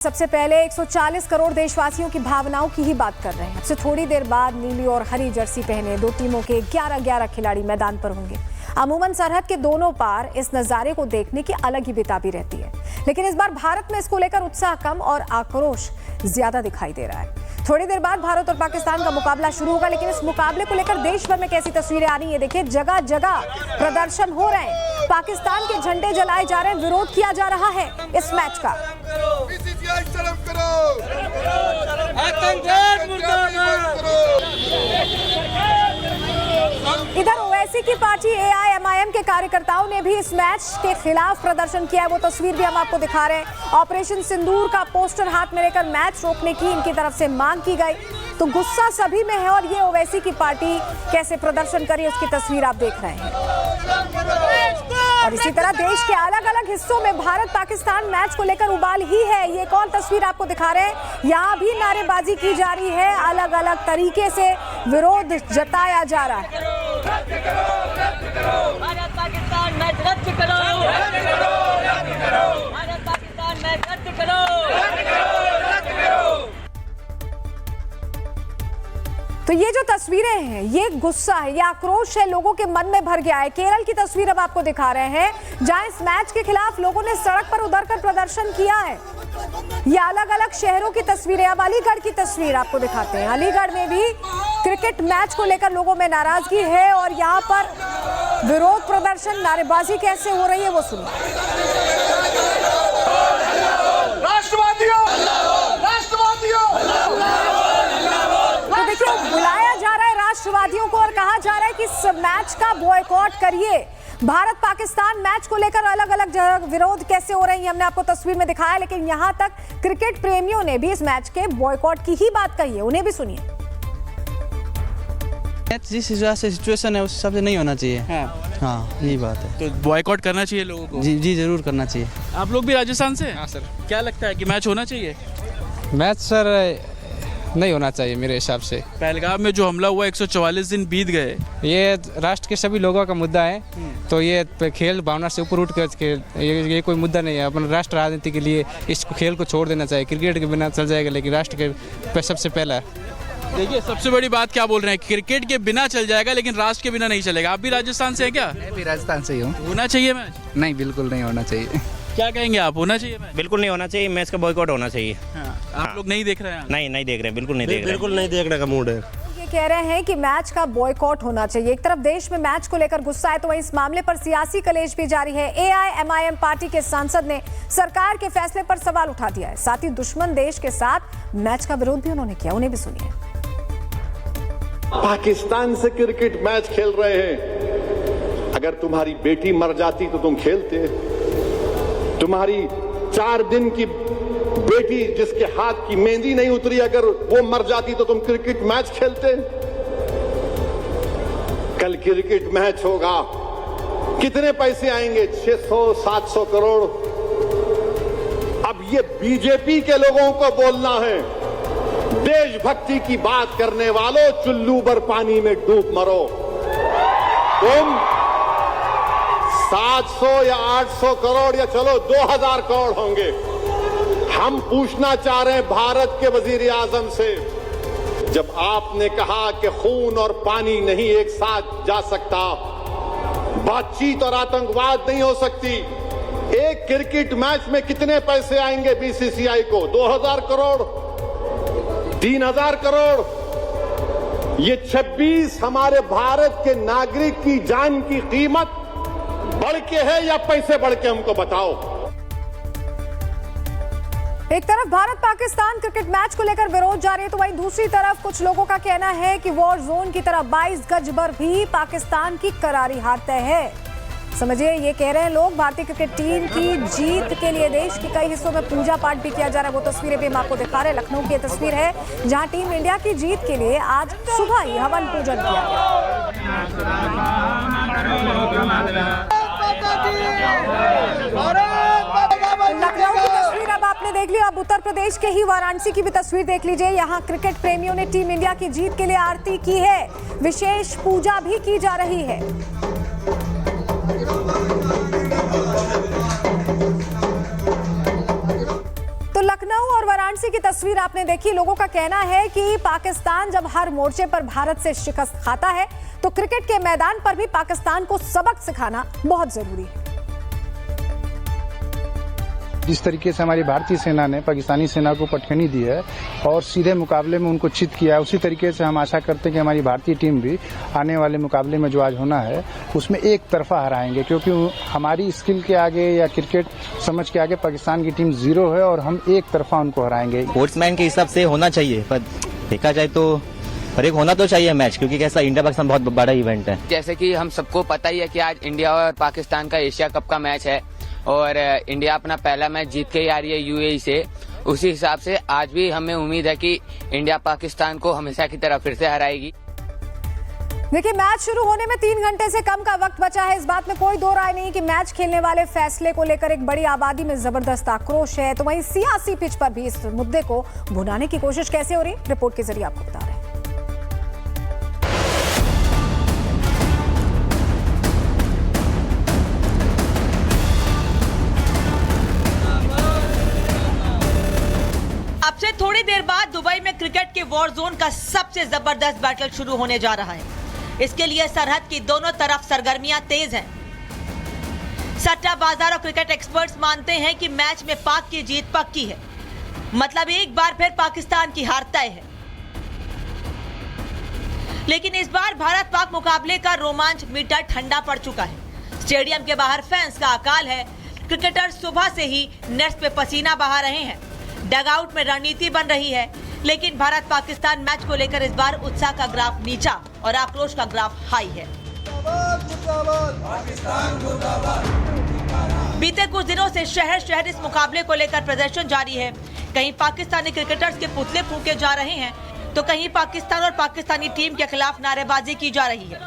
सबसे पहले 140 करोड़ देशवासियों की भावनाओं की ही बात कर रहे हैं। अब से थोड़ी देर बाद नीली और हरी जर्सी पहने दो टीमों के 11-11 खिलाड़ी मैदान पर होंगे। अमूमन सरहद के दोनों पार इस नजारे को देखने की अलग ही बेताबी रहती है, लेकिन इस बार भारत में इसको लेकर उत्साह कम और आक्रोश ज्यादा दिखाई दे रहा है। थोड़ी देर बाद भारत और पाकिस्तान का मुकाबला शुरू होगा, लेकिन इस मुकाबले को लेकर देश भर में कैसी तस्वीरें आ रही है देखिए। जगह जगह प्रदर्शन हो रहे हैं, पाकिस्तान के झंडे जलाए जा रहे हैं, विरोध किया जा रहा है इस मैच का। इधर ओवैसी की पार्टी AIMIM के कार्यकर्ताओं ने भी इस मैच के खिलाफ प्रदर्शन किया है। वो तस्वीर भी हम आपको दिखा रहे हैं। ऑपरेशन सिंदूर का पोस्टर हाथ में लेकर मैच रोकने की इनकी तरफ से मांग की गई, तो गुस्सा सभी में है और ये ओवैसी की पार्टी कैसे प्रदर्शन करी उसकी तस्वीर आप देख रहे हैं। और इसी तरह देश के अलग अलग हिस्सों में भारत पाकिस्तान मैच को लेकर उबाल ही है। ये कौन तस्वीर आपको दिखा रहे हैं, यहाँ भी नारेबाजी की जा रही है, अलग अलग तरीके से विरोध जताया जा रहा है। भारत पाकिस्तान मैच रद्द करो, भारत पाकिस्तान मैच रद्द करो। तो ये जो तस्वीरें हैं, ये गुस्सा है, ये आक्रोश है, लोगों के मन में भर गया है। केरल की तस्वीर अब आपको दिखा रहे हैं, जहां इस मैच के खिलाफ लोगों ने सड़क पर उतरकर प्रदर्शन किया है। ये अलग अलग शहरों की तस्वीरें। अब अलीगढ़ की तस्वीर आपको दिखाते हैं। अलीगढ़ में भी क्रिकेट मैच को लेकर लोगों में नाराजगी है और यहाँ पर विरोध प्रदर्शन, नारेबाजी कैसे हो रही है वो सुनिए। तो देखिए, बुलाया जा रहा है राष्ट्रवादियों को और कहा जा रहा है कि इस मैच का बॉयकॉट करिए। भारत पाकिस्तान मैच को लेकर अलग अलग जगह विरोध कैसे हो रहे हैं हमने आपको तस्वीर में दिखाया, लेकिन यहाँ तक क्रिकेट प्रेमियों ने भी इस मैच के बॉयकॉट की ही बात कही है। उन्हें भी सुनिए। जिस हिसाब से सिचुएशन है उस हिसाब से नहीं होना चाहिए। हाँ, यही बात है। तो बॉयकॉट करना चाहिए लोगों को। जी जरूर करना चाहिए। आप लोग भी राजस्थान से? हाँ सर। क्या लगता है कि मैच होना चाहिए? मैच सर नहीं होना चाहिए मेरे हिसाब से। पहलगाम में जो हमला हुआ 144 दिन बीत गए, ये राष्ट्र के सभी लोगों का मुद्दा है, तो ये खेल भावना से ऊपर उठ कर ये कोई मुद्दा नहीं है। अपन राष्ट्र राजनीति के लिए इस खेल को छोड़ देना चाहिए। क्रिकेट के बिना चल जाएगा, लेकिन राष्ट्र के सबसे पहला है। देखिए सबसे बड़ी बात क्या बोल रहे हैं, क्रिकेट के बिना चल जाएगा लेकिन राष्ट्र के बिना नहीं चलेगा। आप भी राजस्थान से हैं क्या? मैं भी राजस्थान से ही हूँ। होना चाहिए मैच? नहीं, बिल्कुल नहीं होना चाहिए। क्या कहेंगे आप, होना चाहिए मैच? बिल्कुल नहीं होना चाहिए, मैच का बॉयकॉट होना चाहिए। आप लोग नहीं देख रहे हैं? नहीं देख रहे, बिल्कुल नहीं देख रहे। बिल्कुल नहीं देखने का मूड है। ये कह रहे हैं कि मैच का बॉयकॉट होना चाहिए। एक तरफ देश में मैच को लेकर गुस्सा है, तो वहीं इस मामले पर सियासी कलेश भी जारी है। AIMIM पार्टी के सांसद ने सरकार के फैसले पर सवाल उठा दिया है। साथ ही दुश्मन देश के साथ मैच का विरोध भी उन्होंने किया। उन्हें भी सुनिए। पाकिस्तान से क्रिकेट मैच खेल रहे हैं। अगर तुम्हारी बेटी मर जाती तो तुम खेलते? तुम्हारी 4 दिन की बेटी जिसके हाथ की मेहंदी नहीं उतरी, अगर वो मर जाती तो तुम क्रिकेट मैच खेलते? कल क्रिकेट मैच होगा, कितने पैसे आएंगे? 600-700 करोड़। अब ये बीजेपी के लोगों को बोलना है, देशभक्ति की बात करने वालों, चुल्लू भर पानी में डूब मरो। तुम 700 या 800 करोड़ या चलो 2000 करोड़ होंगे। हम पूछना चाह रहे हैं भारत के वजीर आजम से, जब आपने कहा कि खून और पानी नहीं एक साथ जा सकता, बातचीत और आतंकवाद नहीं हो सकती, एक क्रिकेट मैच में कितने पैसे आएंगे BCCI को? 2000 करोड़, 3000 करोड़। ये 26 हमारे भारत के नागरिक की जान की कीमत बढ़ के है या पैसे बढ़ के? हमको बताओ। एक तरफ भारत पाकिस्तान क्रिकेट मैच को लेकर विरोध जारी है, तो वहीं दूसरी तरफ कुछ लोगों का कहना है कि वॉर जोन की तरफ 22 गज पर भी पाकिस्तान की करारी हार तय है। समझिए, ये कह रहे हैं लोग, भारतीय क्रिकेट टीम की जीत के लिए देश के कई हिस्सों में पूजा पाठ भी किया जा रहा है। वो तस्वीरें भी हम आपको दिखा रहे हैं। लखनऊ की तस्वीर है, जहां टीम इंडिया की जीत के लिए आज सुबह ही हवन पूजन किया गया। लखनऊ की तस्वीर अब आपने देख ली। अब उत्तर प्रदेश के ही वाराणसी की भी तस्वीर देख लीजिए। यहाँ क्रिकेट प्रेमियों ने टीम इंडिया की जीत के लिए आरती की है, विशेष पूजा भी की जा रही है। तो लखनऊ और वाराणसी की तस्वीर आपने देखी। लोगों का कहना है कि पाकिस्तान जब हर मोर्चे पर भारत से शिकस्त खाता है तो क्रिकेट के मैदान पर भी पाकिस्तान को सबक सिखाना बहुत जरूरी है। जिस तरीके से हमारी भारतीय सेना ने पाकिस्तानी सेना को पटखनी दी है और सीधे मुकाबले में उनको चित किया है, उसी तरीके से हम आशा करते हैं कि हमारी भारतीय टीम भी आने वाले मुकाबले में जो आज होना है उसमें एक तरफा हराएंगे, क्योंकि हमारी स्किल के आगे या क्रिकेट समझ के आगे पाकिस्तान की टीम जीरो है और हम एक तरफा उनको हराएंगे। स्पोर्ट्समैन के हिसाब से होना चाहिए, पर देखा जाए तो पर एक होना तो चाहिए मैच, क्योंकि कैसा इंडिया पाकिस्तान बहुत बड़ा इवेंट है। जैसे कि हम सबको पता ही है कि आज इंडिया और पाकिस्तान का एशिया कप का मैच है और इंडिया अपना पहला मैच जीत के ही आ रही है यूएई से। उसी हिसाब से आज भी हमें उम्मीद है कि इंडिया पाकिस्तान को हमेशा की तरह फिर से हराएगी। देखिए, मैच शुरू होने में 3 घंटे से कम का वक्त बचा है। इस बात में कोई दो राय नहीं कि मैच खेलने वाले फैसले को लेकर एक बड़ी आबादी में जबरदस्त आक्रोश है। तो वहीं सियासी पिच पर भी इस मुद्दे को भुनाने की कोशिश कैसे हो रही, रिपोर्ट के जरिए आपको बता रहे हैं। अब से थोड़ी देर बाद दुबई में क्रिकेट के वॉर जोन का सबसे जबरदस्त बैटल शुरू होने जा रहा है। इसके लिए सरहद की दोनों तरफ सरगर्मियां तेज हैं। सट्टा बाजार और क्रिकेट एक्सपर्ट्स मानते हैं कि मैच में पाक की जीत पक्की है, मतलब एक बार फिर पाकिस्तान की हार तय है। लेकिन इस बार भारत पाक मुकाबले का रोमांच मीटर ठंडा पड़ चुका है। स्टेडियम के बाहर फैंस का अकाल है। क्रिकेटर सुबह से ही नेट्स पे पसीना बहा रहे हैं। डगआउट में रणनीति बन रही है, लेकिन भारत पाकिस्तान मैच को लेकर इस बार उत्साह का ग्राफ नीचा और आक्रोश का ग्राफ हाई है। बीते कुछ दिनों से शहर शहर इस मुकाबले को लेकर प्रदर्शन जारी है। कहीं पाकिस्तानी क्रिकेटर्स के पुतले फूंके जा रहे हैं तो कहीं पाकिस्तान और पाकिस्तानी टीम के खिलाफ नारेबाजी की जा रही है।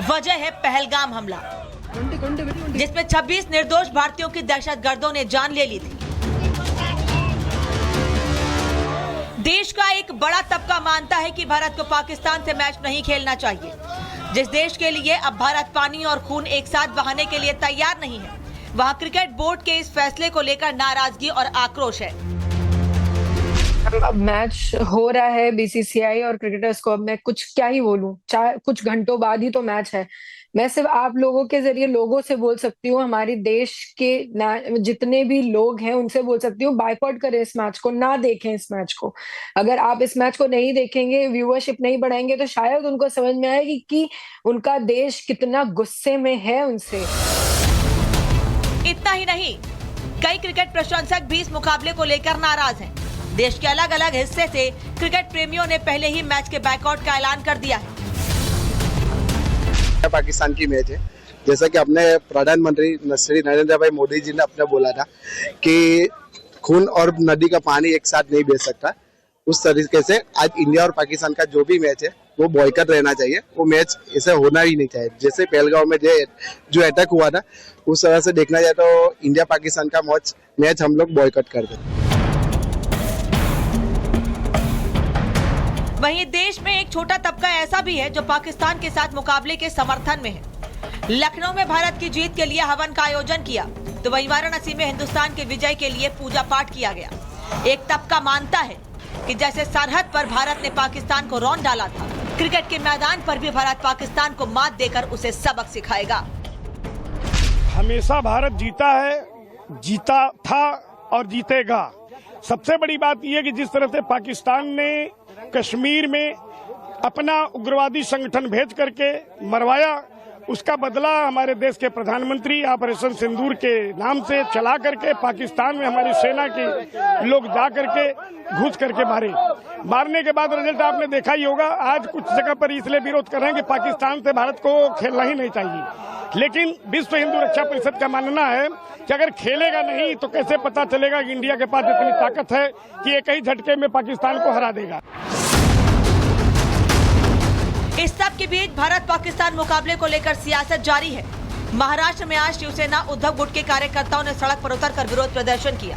वजह है पहलगाम हमला, जिसमें 26 निर्दोष भारतीयों की दहशतगर्दों ने जान ले ली थी। देश का एक बड़ा तबका मानता है कि भारत को पाकिस्तान से मैच नहीं खेलना चाहिए। जिस देश के लिए अब भारत पानी और खून एक साथ बहाने के लिए तैयार नहीं है, वहां क्रिकेट बोर्ड के इस फैसले को लेकर नाराजगी और आक्रोश है। अब मैच हो रहा है बीसीसीआई और क्रिकेटर्स को, अब मैं कुछ क्या ही बोलूं, कुछ घंटों बाद ही तो मैच है। मैं सिर्फ आप लोगों के जरिए लोगों से बोल सकती हूँ, हमारे देश के जितने भी लोग हैं उनसे बोल सकती हूँ, बायकॉट करें इस मैच को, ना देखें इस मैच को। अगर आप इस मैच को नहीं देखेंगे, व्यूअरशिप नहीं बढ़ाएंगे, तो शायद उनको समझ में आएगी कि उनका देश कितना गुस्से में है उनसे। इतना ही नहीं, कई क्रिकेट प्रशंसक भी इस मुकाबले को लेकर नाराज हैं। देश के अलग अलग हिस्से से क्रिकेट प्रेमियों ने पहले ही मैच के बायकॉट का ऐलान कर दिया है। पाकिस्तान की मैच है, जैसा कि अपने प्रधानमंत्री श्री नरेंद्र भाई मोदी जी ने अपने बोला था कि खून और नदी का पानी एक साथ नहीं बह सकता, उस तरीके से आज इंडिया और पाकिस्तान का जो भी मैच है वो बॉयकॉट रहना चाहिए। वो मैच ऐसे होना ही नहीं चाहिए। जैसे पहलगांव में जो अटैक हुआ था, उस तरह से देखना जाए तो इंडिया पाकिस्तान का मैच हम लोग बॉयकॉट कर दें। वहीं देश में एक छोटा तबका ऐसा भी है जो पाकिस्तान के साथ मुकाबले के समर्थन में है। लखनऊ में भारत की जीत के लिए हवन का आयोजन किया, तो वहीं वाराणसी में हिंदुस्तान के विजय के लिए पूजा पाठ किया गया। एक तबका मानता है कि जैसे सरहद पर भारत ने पाकिस्तान को रौंद डाला था, क्रिकेट के मैदान पर भी भारत पाकिस्तान को मात देकर उसे सबक सिखाएगा। हमेशा भारत जीता है, जीता था और जीतेगा। सबसे बड़ी बात यह कि जिस तरह से पाकिस्तान ने कश्मीर में अपना उग्रवादी संगठन भेज करके मरवाया, उसका बदला हमारे देश के प्रधानमंत्री ऑपरेशन सिंदूर के नाम से चला करके पाकिस्तान में हमारी सेना के लोग जा करके घुस करके मारने के बाद रिजल्ट आपने देखा ही होगा। आज कुछ जगह पर इसलिए विरोध कर रहे हैं कि पाकिस्तान से भारत को खेलना ही नहीं चाहिए, लेकिन विश्व हिंदू रक्षा परिषद का मानना है कि अगर खेलेगा नहीं तो कैसे पता चलेगा कि इंडिया के पास इतनी ताकत है कि एक ही झटके में पाकिस्तान को हरा देगा। इस सब के बीच भारत पाकिस्तान मुकाबले को लेकर सियासत जारी है। महाराष्ट्र में आज शिवसेना उद्धव गुट के कार्यकर्ताओं ने सड़क पर उतरकर विरोध प्रदर्शन किया।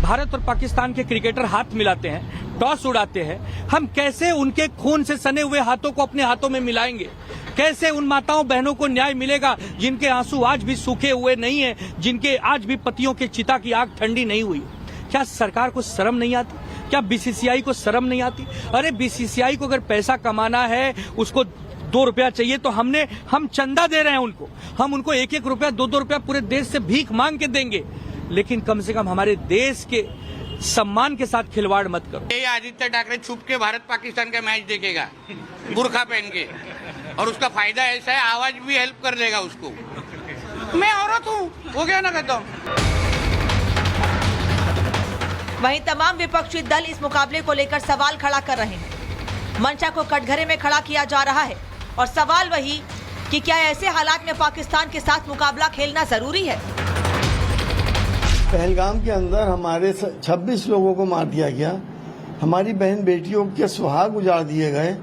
भारत और पाकिस्तान के क्रिकेटर हाथ मिलाते हैं, टॉस उड़ाते हैं। हम कैसे उनके खून से सने हुए हाथों को अपने हाथों में मिलाएंगे? कैसे उन माताओं बहनों को न्याय मिलेगा जिनके आंसू आज भी सूखे हुए नहीं है, जिनके आज भी पतियों के चिता की आग ठंडी नहीं हुई? क्या सरकार को शर्म नहीं आती? क्या बीसीसीआई को शर्म नहीं आती? अरे बीसीसीआई को अगर पैसा कमाना है, उसको 2 रुपया चाहिए तो हम चंदा दे रहे हैं उनको, हम उनको 1-1 रुपया 2-2 रुपया पूरे देश से भीख मांग के देंगे, लेकिन कम से कम हमारे देश के सम्मान के साथ खिलवाड़ मत करो। ये आदित्य ठाकरे छुप के भारत पाकिस्तान का मैच देखेगा बुर्खा पहन के, और उसका फायदा ऐसा है आवाज भी हेल्प कर देगा उसको। मैं औरत हूँ, वो क्या ना कहता हूँ। वहीं तमाम विपक्षी दल इस मुकाबले को लेकर सवाल खड़ा कर रहे हैं। मंशा को कटघरे में खड़ा किया जा रहा है और सवाल वही कि क्या ऐसे हालात में पाकिस्तान के साथ मुकाबला खेलना जरूरी है? पहलगाम के अंदर हमारे 26 लोगों को मार दिया गया, हमारी बहन बेटियों के सुहाग उजाड़ दिए गए।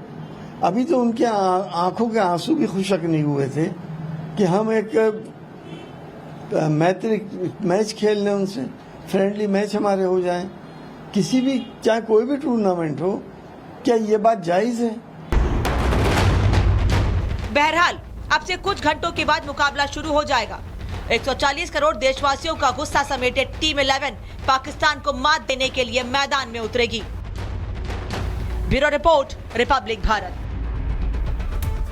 अभी तो उनके आंखों के आंसू भी खुशक नहीं हुए थे कि हम एक मैत्रिक मैच खेल लें उनसे, फ्रेंडली मैच हमारे हो जाएं, किसी भी चाहे कोई भी टूर्नामेंट हो। क्या ये बात जायज है? बहरहाल अब से कुछ घंटों के बाद मुकाबला शुरू हो जाएगा। 140 करोड़ देशवासियों का गुस्सा समेटे टीम 11 पाकिस्तान को मात देने के लिए मैदान में उतरेगी। Bureau report, Republic Bharat.